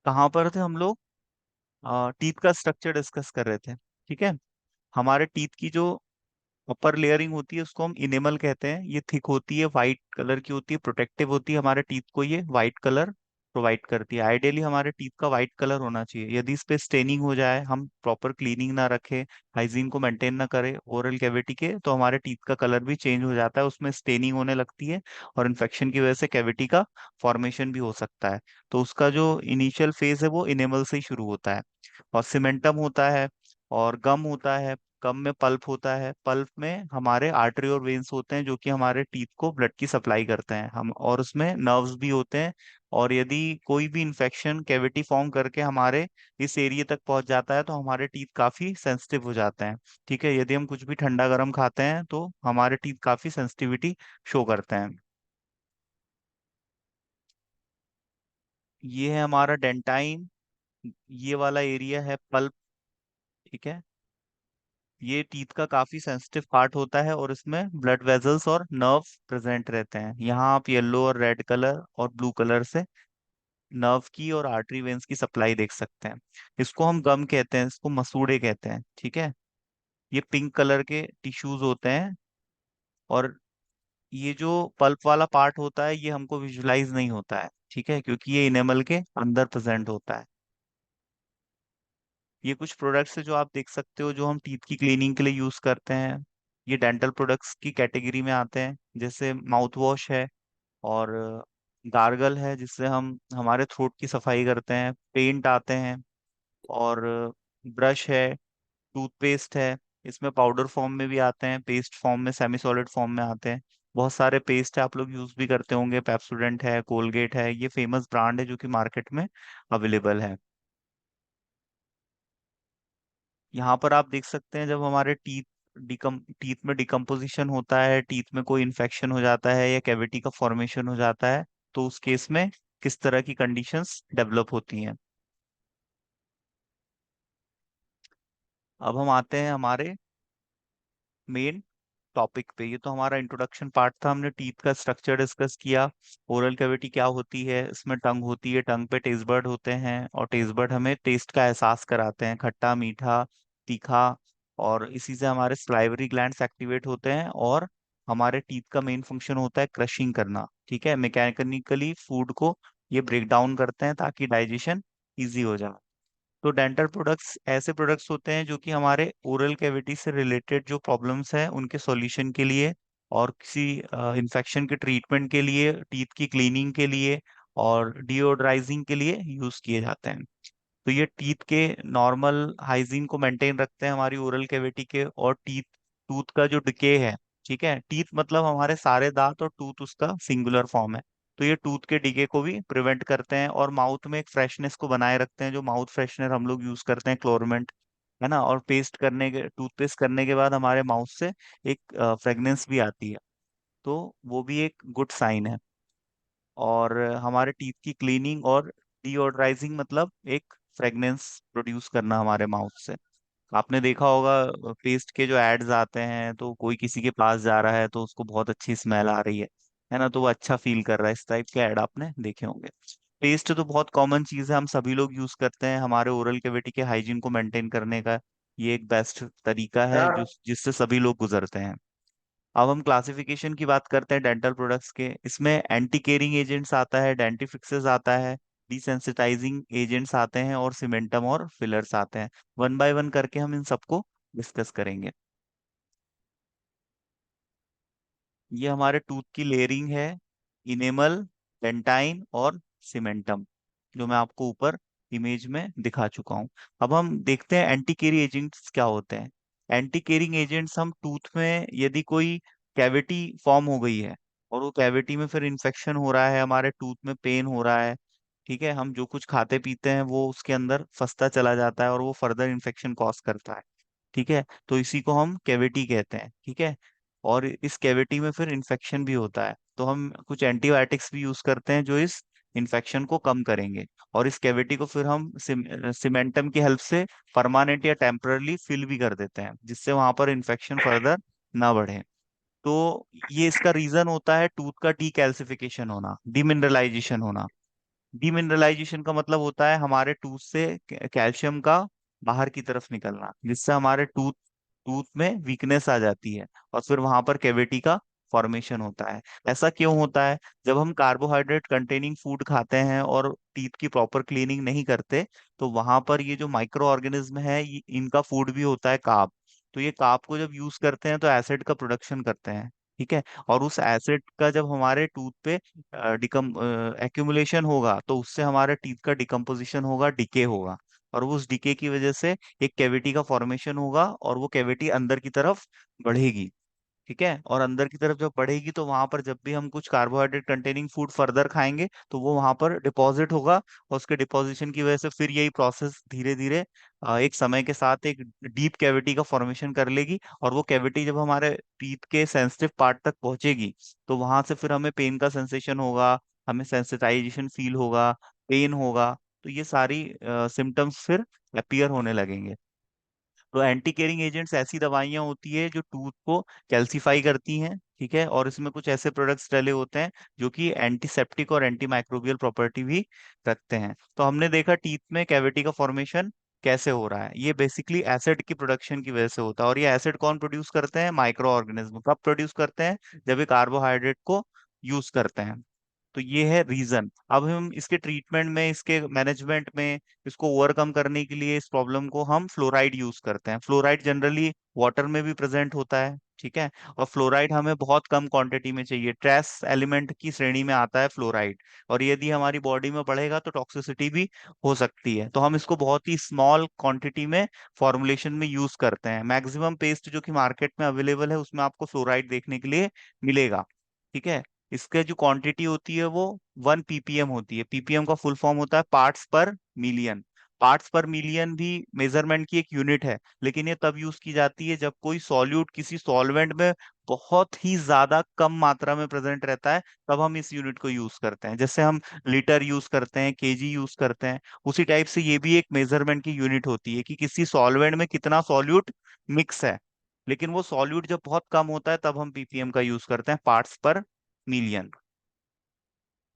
कहाँ पर थे हम लोग? टीथ का स्ट्रक्चर डिस्कस कर रहे थे। ठीक है। हमारे टीथ की जो अपर लेयरिंग होती है उसको हम इनेमल कहते हैं। ये थिक होती है, वाइट कलर की होती है, प्रोटेक्टिव होती है, हमारे टीथ को ये वाइट कलर प्रोवाइड करती है। आइडियली हमारे टीथ का वाइट कलर होना चाहिए। यदि इस पे स्टेनिंग हो जाए, हम प्रॉपर क्लीनिंग ना रखें, हाइजीन को मेंटेन ना करें ओरल कैविटी के, तो हमारे टीथ का कलर भी चेंज हो जाता है, उसमें स्टेनिंग होने लगती है और इन्फेक्शन की वजह से कैविटी का फॉर्मेशन भी हो सकता है। तो उसका जो इनिशियल फेज है वो इनेमल से ही शुरू होता है। और सीमेंटम होता है, और गम होता है। गम में पल्प होता है। पल्प में हमारे आर्टरी और वेन्स होते हैं जो कि हमारे टीथ को ब्लड की सप्लाई करते हैं हम, और उसमें नर्व्स भी होते हैं। और यदि कोई भी इन्फेक्शन कैविटी फॉर्म करके हमारे इस एरिया तक पहुंच जाता है तो हमारे टीथ काफी सेंसिटिव हो जाते हैं। ठीक है। यदि हम कुछ भी ठंडा गर्म खाते हैं तो हमारे टीथ काफी सेंसिटिविटी शो करते हैं। ये है हमारा डेंटाइन। ये वाला एरिया है पल्प। ठीक है। ये टीथ का काफी सेंसिटिव पार्ट होता है और इसमें ब्लड वेजल्स और नर्व प्रेजेंट रहते हैं। यहाँ आप येलो और रेड कलर और ब्लू कलर से नर्व की और आर्टरी वेन्स की सप्लाई देख सकते हैं। इसको हम गम कहते हैं, इसको मसूड़े कहते हैं। ठीक है। ये पिंक कलर के टिश्यूज होते हैं। और ये जो पल्प वाला पार्ट होता है ये हमको विजुलाइज नहीं होता है। ठीक है, क्योंकि ये इनेमल के अंदर प्रेजेंट होता है। ये कुछ प्रोडक्ट्स है जो आप देख सकते हो जो हम टीथ की क्लीनिंग के लिए यूज करते हैं। ये डेंटल प्रोडक्ट्स की कैटेगरी में आते हैं, जैसे माउथ वॉश है, और गार्गल है जिससे हम हमारे थ्रोट की सफाई करते हैं, पेंट आते हैं, और ब्रश है, टूथपेस्ट है। इसमें पाउडर फॉर्म में भी आते हैं, पेस्ट फॉर्म में, सेमी सॉलिड फॉर्म में आते हैं। बहुत सारे पेस्ट है, आप लोग यूज भी करते होंगे। पेप्सोडेंट है, कोलगेट है, ये फेमस ब्रांड है जो कि मार्केट में अवेलेबल है। यहाँ पर आप देख सकते हैं जब हमारे टीथ में डिकम्पोजिशन होता है, टीथ में कोई इन्फेक्शन हो जाता है या कैविटी का फॉर्मेशन हो जाता है, तो उस केस में किस तरह की कंडीशंस डेवलप होती हैं। अब हम आते हैं हमारे मेन टॉपिक पे। ये तो हमारा इंट्रोडक्शन पार्ट था, हमने टीथ का स्ट्रक्चर डिस्कस किया। ओरल कैविटी क्या होती है, इसमें टंग होती है, टंग पे टेस्ट बर्ड होते हैं, और टेस्ट बर्ड हमें टेस्ट का एहसास कराते हैं, खट्टा मीठा तीखा। और इसी से हमारे सलाइवरी ग्लैंड्स एक्टिवेट होते हैं, और हमारे टीथ का मेन फंक्शन होता है क्रशिंग करना। ठीक है, मैकेनिकली फूड को ये ब्रेक डाउन करते हैं ताकि डाइजेशन इजी हो जाए। तो डेंटल प्रोडक्ट्स ऐसे प्रोडक्ट्स होते हैं जो कि हमारे ओरल कैविटी से रिलेटेड जो प्रॉब्लम्स हैं उनके सॉल्यूशन के लिए, और किसी इन्फेक्शन के ट्रीटमेंट के लिए, टीथ की क्लीनिंग के लिए, और डिओड्राइजिंग के लिए यूज किए जाते हैं। तो ये टीथ के नॉर्मल हाइजीन को मेंटेन रखते हैं हमारी ओरल कैविटी के, और टीथ टूथ का जो डिके है। ठीक है, टीथ मतलब हमारे सारे दांत, और टूथ उसका सिंगुलर फॉर्म है। तो ये टूथ के डिके को भी प्रिवेंट करते हैं, और माउथ में एक फ्रेशनेस को बनाए रखते हैं। जो माउथ फ्रेशनर हम लोग यूज करते हैं, क्लोरमेंट, है ना, और टूथपेस्ट करने के बाद हमारे माउथ से एक फ्रेग्रेंस भी आती है। तो वो भी एक गुड साइन है। और हमारे टीथ की क्लीनिंग और डीओडराइजिंग मतलब एक फ्रेग्रेंस प्रोड्यूस करना हमारे माउथ से। आपने देखा होगा पेस्ट के जो एड्स आते हैं, तो कोई किसी के पास जा रहा है तो उसको बहुत अच्छी स्मेल आ रही है ना, तो वो अच्छा फील कर रहा है। इस टाइप के ऐड आपने देखे होंगे। पेस्ट तो बहुत कॉमन चीज है, हम सभी लोग यूज करते हैं हमारे ओरल कैविटी के हाइजीन को मेंटेन करने का। ये एक बेस्ट तरीका है जो जिससे सभी लोग गुजरते हैं। अब हम क्लासिफिकेशन की बात करते हैं डेंटल प्रोडक्ट्स के। इसमें एंटी केयरिंग एजेंट्स आता है, डेंटिफिक्सेस आता है, डिसेंसिटाइजिंग एजेंट्स आते हैं, और सीमेंटम और फिलर्स आते हैं। वन बाय वन करके हम इन सबको डिस्कस करेंगे। ये हमारे टूथ की लेयरिंग है, इनेमल, डेंटाइन और सीमेंटम, जो मैं आपको ऊपर इमेज में दिखा चुका हूँ। अब हम देखते हैं एंटी केयरिंग एजेंट्स क्या होते हैं। एंटी केयरिंग एजेंट्स, हम टूथ में यदि कोई कैविटी फॉर्म हो गई है, और वो कैविटी में फिर इन्फेक्शन हो रहा है, हमारे टूथ में पेन हो रहा है, ठीक है, हम जो कुछ खाते पीते हैं वो उसके अंदर फंसता चला जाता है और वो फर्दर इन्फेक्शन कॉज करता है। ठीक है, तो इसी को हम कैविटी कहते हैं। ठीक है। और इस कैविटी में फिर इन्फेक्शन भी होता है, तो हम कुछ एंटीबायोटिक्स भी यूज करते हैं जो इस इन्फेक्शन को कम करेंगे। और इस कैविटी को फिर हम सीमेंटम की हेल्प से परमानेंट या टेम्पररी फिल भी कर देते हैं, जिससे वहां पर इन्फेक्शन फर्दर ना बढ़े। तो ये इसका रीजन होता है टूथ का डीकैल्सिफिकेशन होना, डिमिनरलाइजेशन होना। डीमिनरलाइजेशन का मतलब होता है हमारे टूथ से कैल्शियम का बाहर की तरफ निकलना, जिससे हमारे टूथ टूथ में वीकनेस आ जाती है और फिर वहां पर कैविटी का फॉर्मेशन होता है। ऐसा क्यों होता है? जब हम कार्बोहाइड्रेट कंटेनिंग फूड खाते हैं और टीथ की प्रॉपर क्लीनिंग नहीं करते, तो वहां पर ये जो माइक्रो ऑर्गेनिज्म है इनका फूड भी होता है कार्ब। तो ये कार्ब को जब यूज करते हैं तो एसिड का प्रोडक्शन करते हैं। ठीक है। और उस एसिड का जब हमारे टूथ पे डिकम एक्यूमुलेशन होगा, तो उससे हमारे टीथ का डिकम्पोजिशन होगा, डिके होगा। और उस डिके की वजह से एक कैविटी का फॉर्मेशन होगा और वो कैविटी अंदर की तरफ बढ़ेगी। ठीक है। और अंदर की तरफ जब बढ़ेगी तो वहां पर जब भी हम कुछ कार्बोहाइड्रेट कंटेनिंग फूड फर्दर खाएंगे तो वो वहां पर डिपॉजिट होगा, और उसके डिपॉजिशन की वजह से फिर यही प्रोसेस धीरे धीरे एक समय के साथ एक डीप कैविटी का फॉर्मेशन कर लेगी। और वो कैविटी जब हमारे टीथ के सेंसिटिव पार्ट तक पहुंचेगी, तो वहां से फिर हमें पेन का सेंसेशन होगा, हमें सेंसिटाइजेशन फील होगा, पेन होगा। तो ये सारी सिम्टम्स फिर अपीयर होने लगेंगे। तो एंटी केयरिंग एजेंट्स ऐसी दवाइयां होती है जो टूथ को कैल्सीफाई करती हैं। ठीक है। और इसमें कुछ ऐसे प्रोडक्ट्स डले होते हैं जो कि एंटीसेप्टिक और एंटी माइक्रोबियल प्रॉपर्टी भी रखते हैं। तो हमने देखा टीथ में कैविटी का फॉर्मेशन कैसे हो रहा है। ये बेसिकली एसिड की प्रोडक्शन की वजह से होता है। और ये एसिड कौन प्रोड्यूस करते हैं? Micro organism. कब प्रोड्यूस करते हैं? जब ये कार्बोहाइड्रेट को यूज करते हैं। तो ये है रीजन। अब हम इसके ट्रीटमेंट में, इसके मैनेजमेंट में, इसको ओवरकम करने के लिए इस प्रॉब्लम को हम फ्लोराइड यूज करते हैं। फ्लोराइड जनरली वाटर में भी प्रेजेंट होता है। ठीक है। और फ्लोराइड हमें बहुत कम क्वांटिटी में चाहिए। ट्रेस एलिमेंट की श्रेणी में आता है फ्लोराइड। और यदि हमारी बॉडी में बढ़ेगा तो टॉक्सिसिटी भी हो सकती है। तो हम इसको बहुत ही स्मॉल क्वांटिटी में फॉर्मुलेशन में यूज करते हैं। मैक्सिमम पेस्ट जो कि मार्केट में अवेलेबल है उसमें आपको फ्लोराइड देखने के लिए मिलेगा। ठीक है। इसके जो क्वांटिटी होती है वो 1 ppm होती है। पीपीएम का फुल फॉर्म होता है पार्ट्स पर मिलियन। पार्ट्स पर मिलियन भी मेजरमेंट की एक यूनिट है, लेकिन ये तब यूज की जाती है जब कोई सॉल्यूट किसी सॉल्वेंट में बहुत ही ज्यादा कम मात्रा में प्रेजेंट रहता है। तब हम इस यूनिट को यूज करते हैं। जैसे हम लीटर यूज करते हैं, केजी यूज करते हैं, उसी टाइप से ये भी एक मेजरमेंट की यूनिट होती है कि किसी सॉल्वेंट में कितना सॉल्यूट मिक्स है। लेकिन वो सॉल्यूट जब बहुत कम होता है तब हम पीपीएम का यूज करते हैं, पार्ट्स पर मिलियन।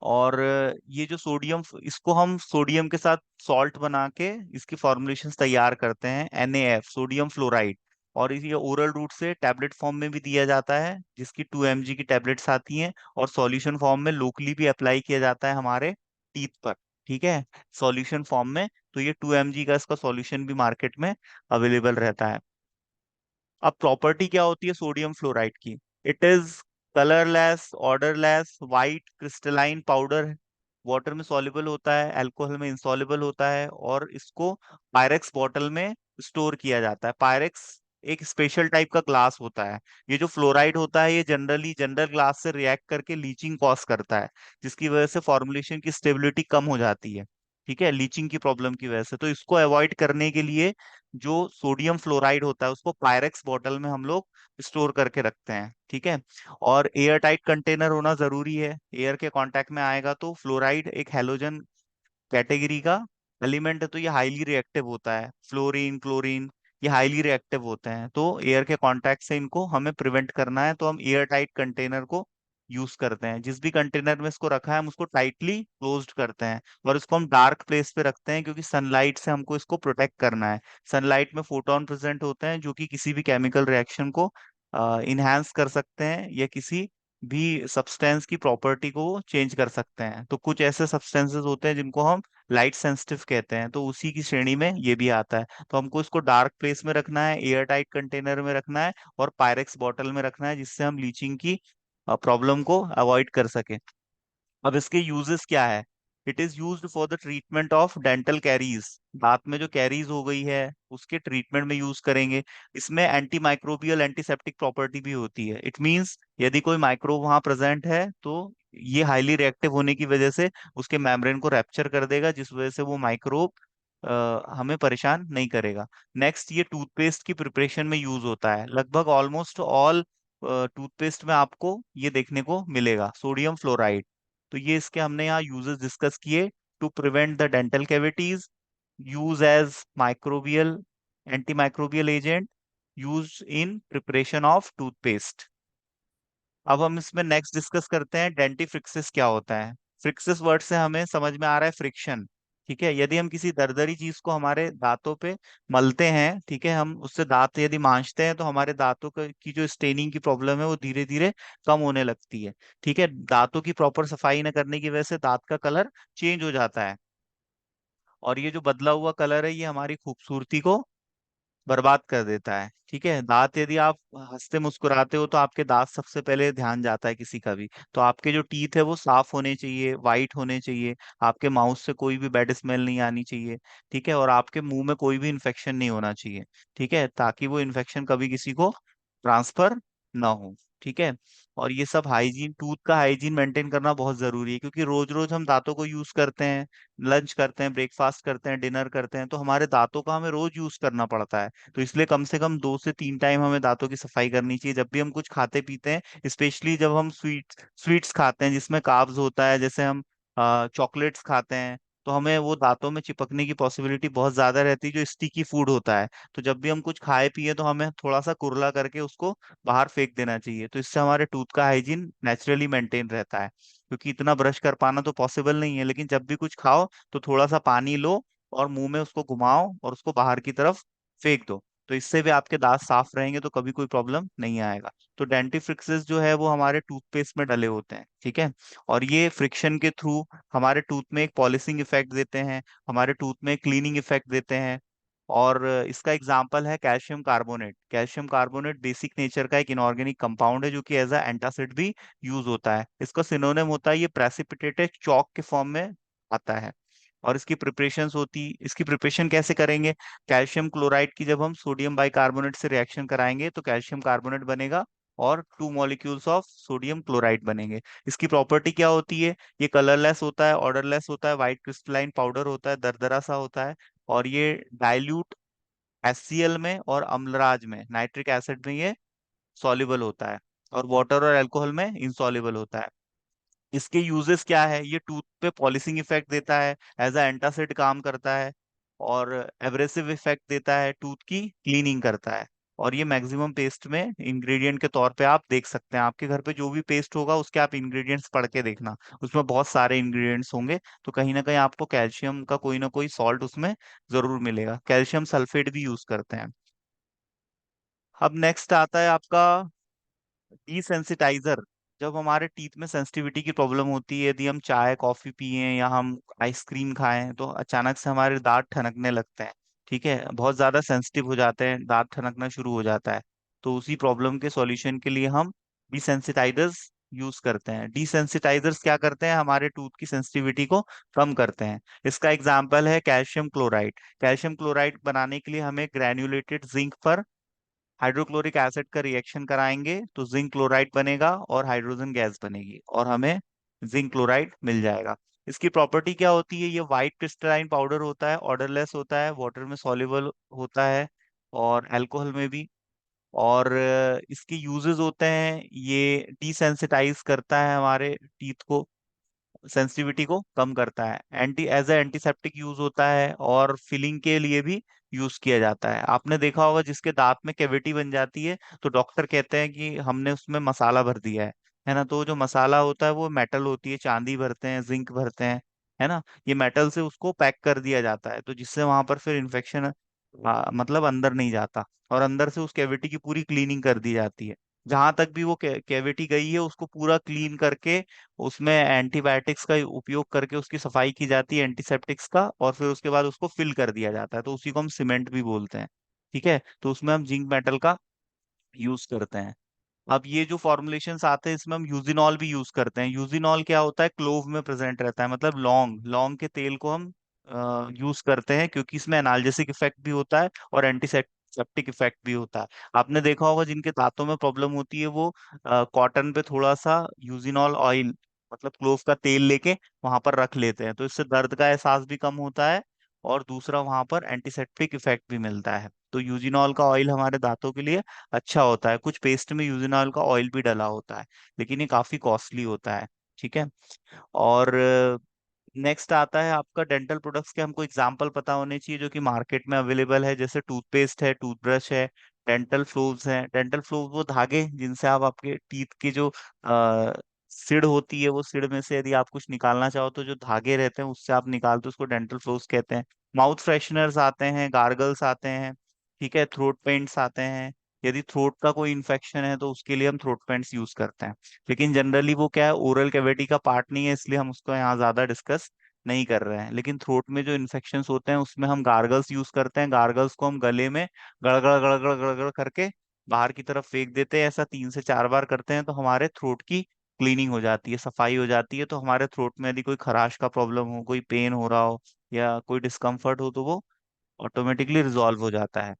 और ये जो सोडियम, इसको हम सोडियम के साथ सॉल्ट बना के इसकी फॉर्मुलेशंस तैयार करते हैं, NaF, सोडियम फ्लोराइड। और ये ओरल रूट से टैबलेट फॉर्म में भी दिया जाता है, जिसकी 2 mg की टैबलेट्स आती हैं। और सॉल्यूशन फॉर्म में लोकली भी अप्लाई किया जाता है हमारे टीथ पर। ठीक है। सॉल्यूशन फॉर्म में। तो ये 2 mg का इसका सॉल्यूशन भी मार्केट में अवेलेबल रहता है। अब प्रॉपर्टी क्या होती है सोडियम फ्लोराइड की? It is colourless, odourless, white crystalline powder. Water में सॉल्युबल होता है, अल्कोहल में इंसॉल्युबल होता है, और इसको पायरेक्स बॉटल में स्टोर किया जाता है। पायरेक्स एक स्पेशल टाइप का ग्लास होता है। ये जो फ्लोराइड होता है ये जनरली जनरल ग्लास से रिएक्ट करके लीचिंग कॉज करता है, जिसकी वजह से फॉर्मुलेशन की स्टेबिलिटी कम हो जाती है। ठीक है, लीचिंग की प्रॉब्लम की वजह से। तो इसको अवॉइड करने के लिए जो सोडियम फ्लोराइड होता है उसको पायरेक्स बॉटल में हम लोग स्टोर करके रखते हैं। ठीक है। और एयर टाइट कंटेनर होना जरूरी है। एयर के कांटेक्ट में आएगा तो फ्लोराइड एक हैलोजन कैटेगरी का एलिमेंट है, तो ये हाईली रिएक्टिव होता है। फ्लोरीन, क्लोरीन, ये हाईली रिएक्टिव होते हैं। तो एयर के कांटेक्ट से इनको हमें प्रिवेंट करना है, तो हम एयर टाइट कंटेनर को यूज करते हैं। जिस भी कंटेनर में इसको रखा है हम उसको टाइटली क्लोज्ड करते हैं। और इसको हम डार्क प्लेस पे रखते हैं क्योंकि सनलाइट से हमको इसको प्रोटेक्ट करना है। सनलाइट में फोटोन प्रेजेंट होते हैं जो कि किसी भी केमिकल रिएक्शन को इनहेंस कर सकते हैं या किसी भी सब्सटेंस की प्रॉपर्टी को चेंज कर सकते हैं। तो कुछ ऐसे सब्सटेंसेस होते हैं जिनको हम लाइट सेंसिटिव कहते हैं, तो उसी की श्रेणी में ये भी आता है। तो हमको इसको डार्क प्लेस में रखना है, एयर टाइट कंटेनर में रखना है, और पायरेक्स बॉटल में रखना है, जिससे हम लीचिंग की प्रॉब्लम को अवॉइड कर सके। अब इसके यूजेस क्या है? It is used for the treatment of dental caries. दांत में जो कैरीज हो गई है उसके ट्रीटमेंट में यूज करेंगे। इसमें एंटी माइक्रोबियल, एंटीसेप्टिक प्रॉपर्टी भी होती है। इट मींस यदि कोई माइक्रोब वहां प्रेजेंट है तो ये हाईली रिएक्टिव होने की वजह से उसके मेम्ब्रेन को रैप्चर कर देगा, जिस वजह से वो माइक्रोब हमें परेशान नहीं करेगा। नेक्स्ट, ये टूथपेस्ट की प्रिपरेशन में यूज होता है। लगभग ऑलमोस्ट ऑल टूथपेस्ट में आपको ये देखने को मिलेगा, सोडियम फ्लोराइड। तो ये इसके हमने यहाँ यूजेस डिस्कस किए। To prevent the dental cavities, use as microbial, antimicrobial agent, use in preparation of toothpaste. अब हम इसमें नेक्स्ट डिस्कस करते हैं डेंटिफ्रिक्सिस क्या होता है। फ्रिक्सिस वर्ड से हमें समझ में आ रहा है फ्रिक्शन। ठीक है, यदि हम किसी दरदरी चीज को हमारे दांतों पे मलते हैं, ठीक है, हम उससे दांत यदि मांजते हैं, तो हमारे दांतों की जो स्टेनिंग की प्रॉब्लम है वो धीरे धीरे कम होने लगती है। ठीक है, दांतों की प्रॉपर सफाई न करने की वजह से दांत का कलर चेंज हो जाता है, और ये जो बदला हुआ कलर है ये हमारी खूबसूरती को बर्बाद कर देता है। ठीक है, दांत यदि आप हंसते मुस्कुराते हो तो आपके दांत सबसे पहले ध्यान जाता है किसी का भी। तो आपके जो टीथ है वो साफ होने चाहिए, वाइट होने चाहिए, आपके माउथ से कोई भी बैड स्मेल नहीं आनी चाहिए। ठीक है, और आपके मुंह में कोई भी इन्फेक्शन नहीं होना चाहिए। ठीक है, ताकि वो इन्फेक्शन कभी किसी को ट्रांसफर ना हो। ठीक है, और ये सब हाइजीन, टूथ का हाइजीन मेंटेन करना बहुत जरूरी है, क्योंकि रोज रोज हम दांतों को यूज करते हैं, लंच करते हैं, ब्रेकफास्ट करते हैं, डिनर करते हैं, तो हमारे दांतों का हमें रोज यूज करना पड़ता है। तो इसलिए कम से कम 2 से 3 टाइम हमें दांतों की सफाई करनी चाहिए जब भी हम कुछ खाते पीते हैं, स्पेशली जब हम स्वीट्स खाते हैं जिसमें कार्ब्स होता है, जैसे हम चॉकलेट्स खाते हैं, तो हमें वो दांतों में चिपकने की पॉसिबिलिटी बहुत ज्यादा रहती है, जो स्टिकी फूड होता है। तो जब भी हम कुछ खाए पिए तो हमें थोड़ा सा कुरला करके उसको बाहर फेंक देना चाहिए, तो इससे हमारे टूथ का हाइजीन नेचुरली मेंटेन रहता है। क्योंकि इतना ब्रश कर पाना तो पॉसिबल नहीं है, लेकिन जब भी कुछ खाओ तो थोड़ा सा पानी लो और मुंह में उसको घुमाओ और उसको बाहर की तरफ फेंक दो। तो इससे भी आपके दांत साफ रहेंगे, तो कभी कोई प्रॉब्लम नहीं आएगा। तो डेंटिफ्रिक्सेस जो है वो हमारे टूथपेस्ट में डले होते हैं। ठीक है, और ये फ्रिक्शन के थ्रू हमारे टूथ में एक पॉलिशिंग इफेक्ट देते हैं, हमारे टूथ में क्लीनिंग इफेक्ट देते हैं। और इसका एग्जाम्पल है calcium carbonate. Calcium carbonate basic nature का एक इनऑर्गेनिक कंपाउंड है, जो कि एज अ एंटासिड भी यूज होता है। इसका सिनोनिम होता है, ये प्रेसिपिटेटेड चॉक के फॉर्म में आता है। और इसकी प्रिपरेशन कैसे करेंगे? कैल्शियम क्लोराइड की जब हम सोडियम बाइकार्बोनेट से रिएक्शन कराएंगे तो कैल्शियम कार्बोनेट बनेगा, और 2 मॉलिक्यूल्स ऑफ सोडियम क्लोराइड बनेंगे। इसकी प्रॉपर्टी क्या होती है? ये कलरलेस होता है, ऑर्डरलेस होता है, व्हाइट क्रिस्टलाइन पाउडर होता है, दरदरा सा होता है। और ये डाइल्यूट HCl में और अम्लराज में, नाइट्रिक एसिड में ये सॉल्युबल होता है, और वाटर और अल्कोहल में इनसॉल्युबल होता है। इसके यूजेस क्या है? ये टूथ पे पॉलिशिंग इफेक्ट देता है, एज अ एंटासिड काम करता है, और एब्रेसिव इफेक्ट देता है, टूथ की क्लीनिंग करता है। और ये मैक्सिमम पेस्ट में इंग्रेडिएंट के तौर पे आप देख सकते हैं। आपके घर पे जो भी पेस्ट होगा उसके आप इंग्रेडिएंट्स पढ़ के देखना, उसमें बहुत सारे इंग्रेडिएंट्स होंगे, तो कहीं ना कहीं आपको कैल्शियम का कोई ना कोई सॉल्ट उसमें जरूर मिलेगा। कैल्शियम सल्फेट भी यूज करते हैं। अब नेक्स्ट आता है आपका डिसेंसिटाइजर। जब हमारे टीथ में सेंसिटिविटी की प्रॉब्लम होती है, यदि हम चाय कॉफी पिए या हम आइसक्रीम खाएं, तो अचानक से हमारे दांत ठनकने लगते हैं। ठीक है, बहुत ज्यादा सेंसिटिव हो जाते हैं, दांत ठनकना शुरू हो जाता है। तो उसी प्रॉब्लम के सॉल्यूशन के लिए हम डिसेंसिटाइजर्स यूज करते हैं। डिसेंसिटाइजर्स क्या करते हैं? हमारे टूथ की सेंसिटिविटी को कम करते हैं। इसका एग्जाम्पल है कैल्शियम क्लोराइड। कैल्शियम क्लोराइड बनाने के लिए हमें ग्रैन्युलेटेड जिंक पर हाइड्रोक्लोरिक एसिड का रिएक्शन कराएंगे, तो जिंक क्लोराइड बनेगा और हाइड्रोजन गैस बनेगी, और हमें जिंक क्लोराइड मिल जाएगा। इसकी प्रॉपर्टी क्या होती है? ये व्हाइट क्रिस्टलाइन पाउडर होता है, ऑर्डरलेस होता है, वाटर में सॉल्युबल होता है, और अल्कोहल में भी। और इसके यूजेस होते हैं, ये डिसेंसिटाइज करता है हमारे टीथ को, सेंसिटिविटी को कम करता है, anti as a antiseptic use होता है, और फिलिंग के लिए भी यूज किया जाता है। आपने देखा होगा जिसके दांत में कैविटी बन जाती है, तो डॉक्टर कहते हैं कि हमने उसमें मसाला भर दिया है ना? तो जो मसाला होता है वो मेटल होती है, चांदी भरते हैं, जिंक भरते हैं, है ना? ये मेटल से उसको पैक कर दिया जाता है, तो जिससे वहां पर फिर इन्फेक्शन मतलब अंदर नहीं जाता, और अंदर से उस कैविटी की पूरी क्लीनिंग कर दी जाती है। जहां तक भी वो कैविटी गई है उसको पूरा क्लीन करके उसमें एंटीबायोटिक्स का उपयोग करके उसकी सफाई की जाती है, एंटीसेप्टिक्स का, और फिर उसके बाद उसको फिल कर दिया जाता है, तो उसी को हम सीमेंट भी बोलते हैं। ठीक है, तो उसमें हम जिंक मेटल का यूज करते हैं। अब ये जो फॉर्मुलेशंस आते हैं इसमें हम यूजिनॉल भी यूज करते हैं। यूजिनॉल क्या होता है? क्लोव में प्रेजेंट रहता है, मतलब लौंग, लौंग के तेल को हम यूज करते हैं, क्योंकि इसमें एनाल्जेसिक इफेक्ट भी होता है और एंटीसेप्टिक इफेक्ट भी होता है। आपने देखा होगा जिनके दांतों में प्रॉब्लम होती है वो कॉटन पे थोड़ा सा यूजिनॉल ऑयल, मतलब क्लोव का तेल लेके वहां पर रख लेते हैं, तो इससे दर्द का एहसास भी कम होता है, और दूसरा वहां पर एंटीसेप्टिक इफेक्ट भी मिलता है। तो यूजिनॉल का ऑयल हमारे दांतों के लिए अच्छा होता है। कुछ पेस्ट में यूजिनॉल का ऑयल भी डला होता है, लेकिन ये काफी कॉस्टली होता है। ठीक है, और नेक्स्ट आता है आपका डेंटल प्रोडक्ट्स के, हमको एग्जांपल पता होने चाहिए जो कि मार्केट में अवेलेबल है, जैसे टूथपेस्ट है, टूथब्रश है, डेंटल फ्लोव्स हैं। डेंटल फ्लोव्स वो धागे जिनसे आप आपके टीथ की जो सिड़ होती है, वो सिड़ में से यदि आप कुछ निकालना चाहो तो जो धागे रहते हैं उससे आप निकालते हो, उसको डेंटल फ्लोस कहते हैं। माउथ फ्रेशनर्स आते हैं, गार्गल्स आते हैं, ठीक है, थ्रोट पेंट्स आते हैं। यदि थ्रोट का कोई इन्फेक्शन है तो उसके लिए हम थ्रोट पेंट्स यूज करते हैं। लेकिन जनरली वो क्या है, ओरल कैविटी का पार्ट नहीं है, इसलिए हम उसको यहाँ ज्यादा डिस्कस नहीं कर रहे हैं। लेकिन थ्रोट में जो इन्फेक्शंस होते हैं उसमें हम गार्गल्स यूज करते हैं। गार्गल्स को हम गले में गड़गड़ गड़गड़ गड़गड़ करके बाहर की तरफ फेंक देते हैं। ऐसा 3 से 4 बार करते हैं तो हमारे थ्रोट की क्लीनिंग हो जाती है, सफाई हो जाती है। तो हमारे थ्रोट में यदि कोई खराश का प्रॉब्लम हो, कोई पेन हो रहा हो या कोई डिस्कम्फर्ट हो तो वो ऑटोमेटिकली रिजॉल्व हो जाता है।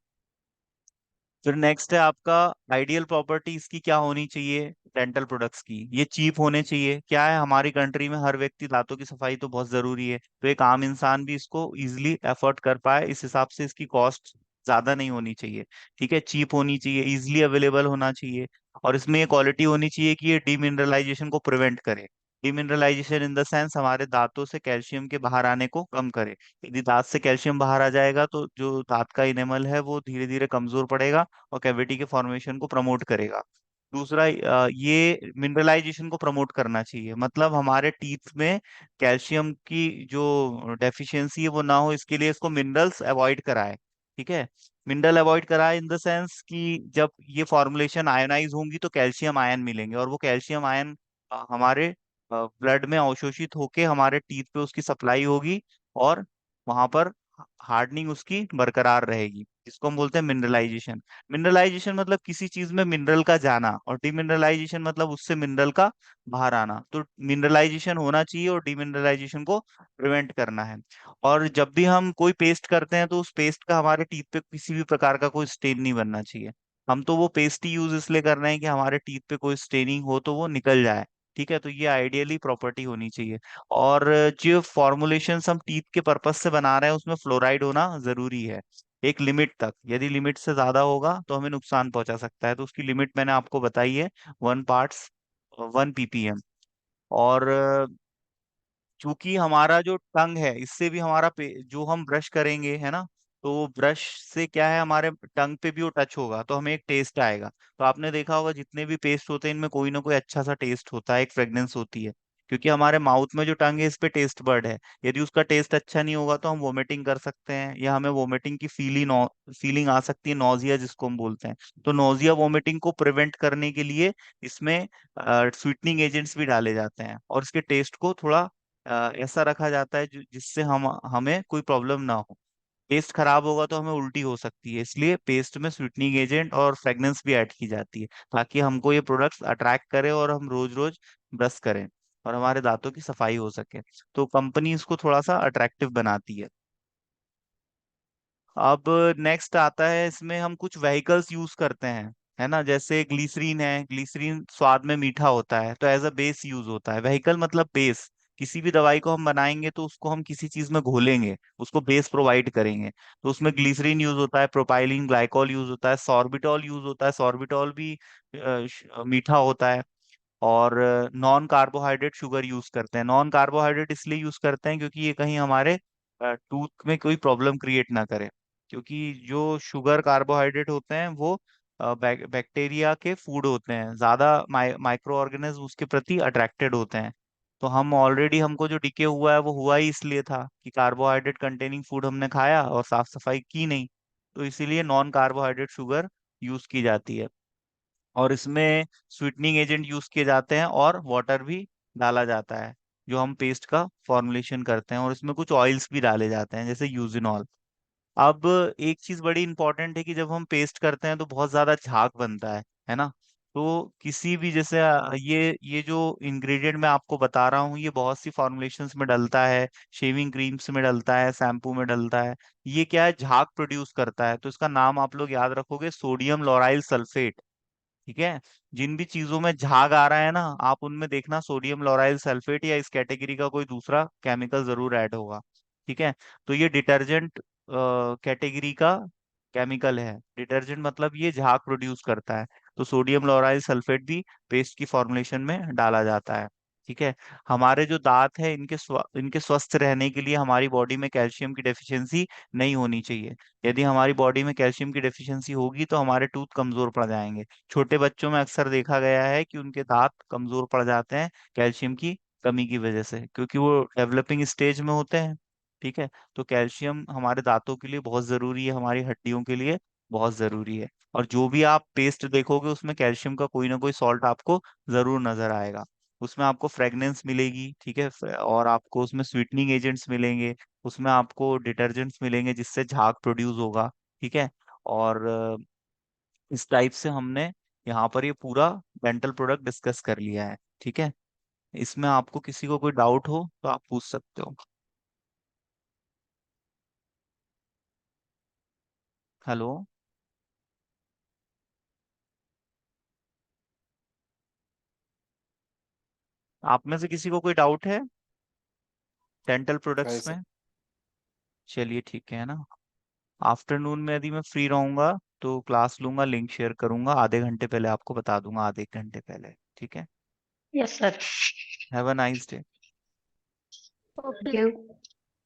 फिर नेक्स्ट है आपका आइडियल प्रॉपर्टी इसकी क्या होनी चाहिए डेंटल प्रोडक्ट्स की। ये चीप होने चाहिए। क्या है, हमारी कंट्री में हर व्यक्ति, दांतों की सफाई तो बहुत जरूरी है, तो एक आम इंसान भी इसको इजिली अफोर्ड कर पाए, इस हिसाब से इसकी कॉस्ट ज्यादा नहीं होनी चाहिए। ठीक है, चीप होनी चाहिए, इजिली अवेलेबल होना चाहिए। और इसमें ये क्वालिटी होनी चाहिए कि ये डीमिनरलाइजेशन को प्रिवेंट करे। डीमिनरलाइजेशन इन द सेंस हमारे दांतों से कैल्शियम के बाहर आने को कम करे। यदि दांत से कैल्शियम बाहर आ जाएगा तो जो दांत का इनेमल है वो धीरे धीरे कमजोर पड़ेगा और कैविटी के फॉर्मेशन को प्रमोट करेगा। दूसरा, ये मिनरलाइजेशन को प्रमोट करना चाहिए, मतलब हमारे टीथ में कैल्शियम की जो डेफिशिएंसी है वो ना हो, इसके लिए इसको मिनरल्स अवॉइड कराए। ठीक है, मिनरल अवॉइड कराए इन द सेंस कि जब ये फॉर्मुलेशन आयनाइज होंगी तो कैल्शियम आयन मिलेंगे, और वो कैल्शियम आयन हमारे ब्लड में अवशोषित होके हमारे टीथ पे उसकी सप्लाई होगी, और वहां पर हार्डनिंग उसकी बरकरार रहेगी, जिसको हम बोलते हैं मिनरलाइजेशन। मिनरलाइजेशन मतलब किसी चीज में मिनरल का जाना, और डिमिनरलाइजेशन मतलब उससे मिनरल का बाहर आना। तो मिनरलाइजेशन होना चाहिए और डिमिनरलाइजेशन को प्रिवेंट करना है। और जब भी हम कोई पेस्ट करते हैं तो उस पेस्ट का हमारे टीथ पे किसी भी प्रकार का कोई स्टेन नहीं बनना चाहिए। हम तो वो पेस्ट ही यूज इसलिए कर रहे हैं कि हमारे टीथ पे कोई स्टेनिंग हो तो वो निकल जाए। ठीक है, तो ये आइडियली प्रॉपर्टी होनी चाहिए। और जो फॉर्मुलेशन हम टीथ के पर्पज से बना रहे हैं उसमें फ्लोराइड होना जरूरी है, एक लिमिट तक। यदि लिमिट से ज्यादा होगा तो हमें नुकसान पहुंचा सकता है, तो उसकी लिमिट मैंने आपको बताई है, 1 पार्ट्स 1 ppm। और चूंकि हमारा जो टंग है इससे भी हमारा जो हम ब्रश करेंगे है ना, तो ब्रश से क्या है, हमारे टंग पे भी वो टच होगा तो हमें एक टेस्ट आएगा। तो आपने देखा होगा जितने भी पेस्ट होते हैं इनमें कोई ना कोई अच्छा सा टेस्ट होता है, एक फ्रेग्रेंस होती है, क्योंकि हमारे माउथ में जो टंग है इस पे टेस्ट बर्ड है। यदि उसका टेस्ट अच्छा नहीं होगा तो हम वोमिटिंग कर सकते हैं, या हमें वोमिटिंग की फीलिंग आ सकती है, नोजिया जिसको हम बोलते हैं। तो नोजिया वोमिटिंग को प्रिवेंट करने के लिए इसमें स्वीटनिंग एजेंट्स भी डाले जाते हैं, और इसके टेस्ट को थोड़ा ऐसा रखा जाता है जिससे हम हमें कोई प्रॉब्लम ना हो। पेस्ट खराब होगा तो हमें उल्टी हो सकती है, इसलिए पेस्ट में स्वीटनिंग एजेंट और फ्रेग्रेंस भी ऐड की जाती है, ताकि हमको ये प्रोडक्ट्स अट्रैक्ट करें और हम रोज रोज ब्रश करें और हमारे दांतों की सफाई हो सके। तो कंपनी इसको थोड़ा सा अट्रैक्टिव बनाती है। अब नेक्स्ट आता है, इसमें हम कुछ व्हीकल्स यूज करते हैं, है ना, जैसे ग्लिसरीन है। ग्लिसरीन स्वाद में मीठा होता है तो एज अ बेस यूज होता है। व्हीकल मतलब बेस। किसी भी दवाई को हम बनाएंगे तो उसको हम किसी चीज में घोलेंगे, उसको बेस प्रोवाइड करेंगे। तो उसमें ग्लिसरीन यूज होता है, प्रोपाइलिन ग्लाइकॉल यूज होता है, सॉर्बिटॉल यूज होता है। सॉर्बिटॉल भी मीठा होता है। और नॉन कार्बोहाइड्रेट शुगर यूज करते हैं। नॉन कार्बोहाइड्रेट इसलिए यूज करते हैं क्योंकि ये कहीं हमारे टूथ में कोई प्रॉब्लम क्रिएट ना करे, क्योंकि जो शुगर कार्बोहाइड्रेट होते हैं वो बैक्टीरिया के फूड होते हैं, ज्यादा माइक्रो ऑर्गेनिज्म उसके प्रति अट्रैक्टेड होते हैं। तो हम ऑलरेडी, हमको जो डिके हुआ है वो हुआ ही इसलिए था कि कार्बोहाइड्रेट कंटेनिंग फूड हमने खाया और साफ सफाई की नहीं। तो इसीलिए नॉन कार्बोहाइड्रेट शुगर यूज की जाती है। और इसमें स्वीटनिंग एजेंट यूज किए जाते हैं और वाटर भी डाला जाता है जो हम पेस्ट का फॉर्मुलेशन करते हैं। और इसमें कुछ ऑयल्स भी डाले जाते हैं जैसे यूजिनॉल। अब एक चीज बड़ी इंपॉर्टेंट है कि जब हम पेस्ट करते हैं तो बहुत ज्यादा झाग बनता है ना। तो किसी भी जैसे ये जो इंग्रेडिएंट मैं आपको बता रहा हूँ ये बहुत सी फॉर्मुलेशंस में डलता है, शेविंग क्रीम्स में डलता है, शैम्पू में डलता है। ये क्या है, झाग प्रोड्यूस करता है, तो इसका नाम आप लोग याद रखोगे, सोडियम लॉराइल सल्फेट। ठीक है, जिन भी चीजों में झाग आ रहा है ना, आप उनमें देखना सोडियम लोराइल सल्फेट या इस कैटेगरी का कोई दूसरा केमिकल जरूर ऐड होगा। ठीक है, तो ये डिटर्जेंट कैटेगरी का केमिकल है। डिटर्जेंट मतलब ये झाग प्रोड्यूस करता है, तो सोडियम लोराइल सल्फेट भी पेस्ट की फॉर्मुलेशन में डाला जाता है। ठीक है। हमारे जो दांत है इनके स्वस्थ रहने के लिए हमारी बॉडी में कैल्शियम की डेफिशिएंसी नहीं होनी चाहिए। यदि हमारी बॉडी में कैल्शियम की डेफिशिएंसी होगी तो हमारे टूथ कमजोर पड़ जाएंगे। छोटे बच्चों में अक्सर देखा गया है कि उनके दांत कमजोर पड़ जाते हैं कैल्शियम की कमी की वजह से, क्योंकि वो डेवलपिंग स्टेज में होते हैं। ठीक है। तो कैल्शियम हमारे दांतों के लिए बहुत जरूरी है, हमारी हड्डियों के लिए बहुत जरूरी है। और जो भी आप पेस्ट देखोगे उसमें कैल्शियम का कोई ना कोई सॉल्ट आपको जरूर नजर आएगा। उसमें आपको फ्रेगनेंस मिलेगी, ठीक है, और आपको उसमें स्वीटनिंग एजेंट्स मिलेंगे, उसमें आपको डिटर्जेंट्स मिलेंगे जिससे झाग प्रोड्यूस होगा। ठीक है। और इस टाइप से हमने यहाँ पर ये पूरा डेंटल प्रोडक्ट डिस्कस कर लिया है। ठीक है। इसमें आपको किसी को कोई डाउट हो तो आप पूछ सकते हो। हेलो। आप में से किसी को कोई डाउट है डेंटल नहीं प्रोडक्ट्स सर। में? चलिए ठीक है ना। आफ्टरनून में यदि मैं फ्री रहूंगा तो क्लास लूंगा, लिंक शेयर करूंगा, आधे घंटे पहले आपको बता दूंगा, आधे एक घंटे पहले। ठीक है। Yes sir. Have a nice day. Okay.